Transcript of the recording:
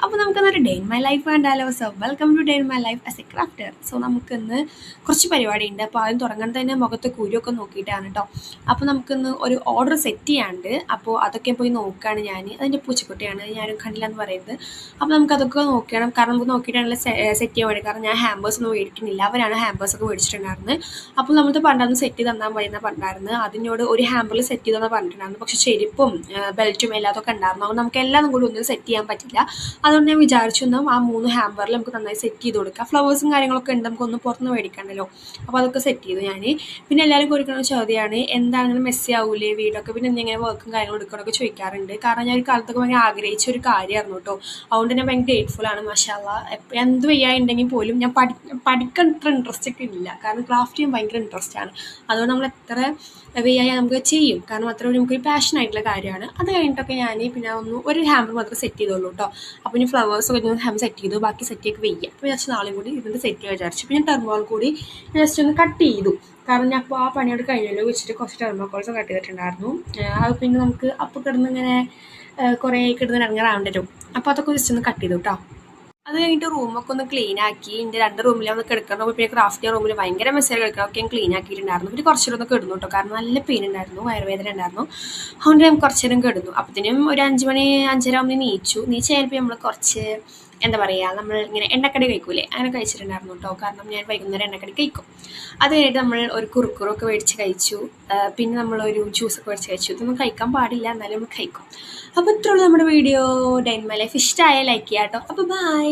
അപ്പോൾ നമുക്കൊന്നൊരു day in my life കണ്ടാലോ. So welcome to day in my life as a crafter. സോ നമുക്കിന്ന് കുറച്ച് പരിപാടിയുണ്ട്. അപ്പോൾ ആദ്യം തുടങ്ങാൻ തന്നെ മുഖത്ത് കുരുവൊക്കെ നോക്കിയിട്ടാണ് കേട്ടോ. അപ്പോൾ നമുക്കിന്ന് ഒരു ഓർഡർ സെറ്റ് ചെയ്യാണ്ട്, അപ്പോൾ അതൊക്കെ പോയി നോക്കുകയാണ് ഞാൻ. അതിൻ്റെ പൂച്ചക്കുട്ടിയാണ്, ഞാനും കണ്ടില്ല എന്ന് പറയുന്നത്. അപ്പോൾ നമുക്കതൊക്കെ നോക്കണം, കാരണം നമുക്ക് നോക്കിയിട്ടാണല്ലോ സെറ്റ് ചെയ്യാൻ വേണ്ടി. കാരണം ഞാൻ ഹാമ്പേഴ്സ് ഒന്നും മേടിക്കുന്നില്ല, അവരാണ് ഹാമ്പേഴ്സൊക്കെ മേടിച്ചിട്ടുണ്ടായിരുന്നത്. അപ്പോൾ നമ്മൾ പണ്ടൊന്ന് സെറ്റ് ചെയ്ത് തന്നാൽ മതി എന്നാണ് പറഞ്ഞിരുന്നത്. അതിനോട് ഒരു ഹാമ്പറിൽ സെറ്റ് ചെയ്തെന്ന് പറഞ്ഞിട്ടുണ്ടായിരുന്നു. പക്ഷേ ചെരുപ്പും ബെൽറ്റും എല്ലാതൊക്കെ ഉണ്ടായിരുന്നു. അപ്പോൾ നമുക്ക് എല്ലാം കൂടി ഒന്നും സെറ്റ് ചെയ്യാൻ പറ്റില്ല. അതുകൊണ്ട് ഞാൻ വിചാരിച്ചു എന്നാൽ ആ 3 ഹാമ്പറിൽ നമുക്ക് നന്നായി സെറ്റ് ചെയ്ത് കൊടുക്കാം. ഫ്ലവേഴ്സും കാര്യങ്ങളൊക്കെ ഉണ്ട്, നമുക്കൊന്ന് പുറത്തുനിന്ന് മേടിക്കണ്ടല്ലോ. അപ്പോൾ അതൊക്കെ സെറ്റ് ചെയ്തു ഞാൻ. പിന്നെ എല്ലാവരും കൊടുക്കുന്ന ചോദ്യമാണ്, എന്താണെങ്കിലും മെസ്സി ആവൂലേ വീടൊക്കെ, പിന്നെ എന്തെങ്കിലും വർക്കും കാര്യങ്ങളും എടുക്കണമൊക്കെ ചോദിക്കാറുണ്ട്. കാരണം ഞാൻ ഒരു കാലത്തൊക്കെ ഭയങ്കര ആഗ്രഹിച്ച ഒരു കാര്യമായിരുന്നു കേട്ടോ. അതുകൊണ്ട് ഞാൻ ഭയങ്കര ഗ്രേറ്റ്ഫുള്ളാണ്. മാഷാഅല്ലാ. എന്ത് വയ്യായിട്ടുണ്ടെങ്കിൽ പോലും ഞാൻ പഠിക്കാൻ ഇത്ര ഇൻട്രസ്റ്റ് ഒക്കെ ഇല്ല, കാരണം ക്രാഫ്റ്റ് ചെയ്യാൻ ഭയങ്കര ഇൻട്രസ്റ്റ് ആണ്. അതുകൊണ്ട് നമ്മൾ എത്ര വയ്യായി നമുക്ക് ചെയ്യും, കാരണം അത്ര നമുക്കൊരു പാഷനായിട്ടുള്ള കാര്യമാണ്. അത് കഴിഞ്ഞിട്ടൊക്കെ ഞാൻ പിന്നെ ഒരു ഹാമ്പർ മാത്രം സെറ്റ് ചെയ്തോളൂ കേട്ടോ. അപ്പോൾ ഇനി ഫ്ലവേഴ്സൊക്കെ ഹാമ്പർ സെറ്റ് ചെയ്തു, ബാക്കി സെറ്റൊക്കെ വയ്യ. അപ്പോൾ ജസ്റ്റ് നാളെയും കൂടി ഇതിൻ്റെ സെറ്റ് ചെയ്യാൻ വിചാരിച്ചു. പിന്നെ ടെർമോൾ കൂടി ജസ്റ്റ് ഒന്ന് കട്ട് ചെയ്തു, കാരണം ഞാൻ അപ്പോൾ ആ പണിയോട് കഴിഞ്ഞല്ലോ വെച്ചിട്ട് കുറച്ച് ടെർമോക്കോൾസ് കട്ട് ചെയ്തിട്ടുണ്ടായിരുന്നു. അത് പിന്നെ നമുക്ക് അപ്പോൾ കിടന്നിങ്ങനെ കുറേ കിടന്ന് ഇറങ്ങാറാവേണ്ടി വരും. അപ്പോൾ അതൊക്കെ ജസ്റ്റ് ഒന്ന് കട്ട് ചെയ്തു കേട്ടോ. അത് കഴിഞ്ഞിട്ട് റൂമൊക്കെ ഒന്ന് ക്ലീൻ ആക്കി. എൻ്റെ 2 റൂമിലാണ് കിടക്കണം. പിന്നെ ക്രാഫ്റ്റ് റൂമിൽ ഭയങ്കര മെസ്സേജ് കിടക്കണമൊക്കെ ഞാൻ ക്ലീൻ ആക്കിയിട്ടുണ്ടായിരുന്നു. പിന്നെ കുറച്ച് നേരം ഒന്ന് കിടന്നു കേട്ടോ, കാരണം നല്ല പെയിൻ ഉണ്ടായിരുന്നു, വയറുവേദന ഉണ്ടായിരുന്നു. അതുകൊണ്ട് ഞാൻ കുറച്ച് നേരം കിടന്നു. അപ്പത്തിനും ഒരു 5 മണി 5:30 ആകുമ്പോൾ നീച്ചായപ്പോൾ നമ്മൾ കുറച്ച് എന്താ പറയുക, നമ്മൾ ഇങ്ങനെ എണ്ണക്കടി കഴിക്കൂലേ, അങ്ങനെ കഴിച്ചിട്ടുണ്ടായിരുന്നു കേട്ടോ. കാരണം ഞാൻ വൈകുന്നേരം എണ്ണക്കടി കഴിക്കും. അത് കഴിഞ്ഞിട്ട് നമ്മൾ ഒരു കുറുക്കുറൊക്കെ മേടിച്ച് കഴിച്ചു. പിന്നെ നമ്മളൊരു ജ്യൂസൊക്കെ മേടിച്ച് കഴിച്ചു. ഇതൊന്നും കഴിക്കാൻ പാടില്ല, എന്നാലും നമ്മൾ കഴിക്കും. അപ്പോൾ ഇത്രയുള്ളൂ നമ്മുടെ video. Day in my life. ഇഷ്ടമായ ലൈക്ക് ചെയ്യാം കേട്ടോ. അപ്പോൾ ബൈ.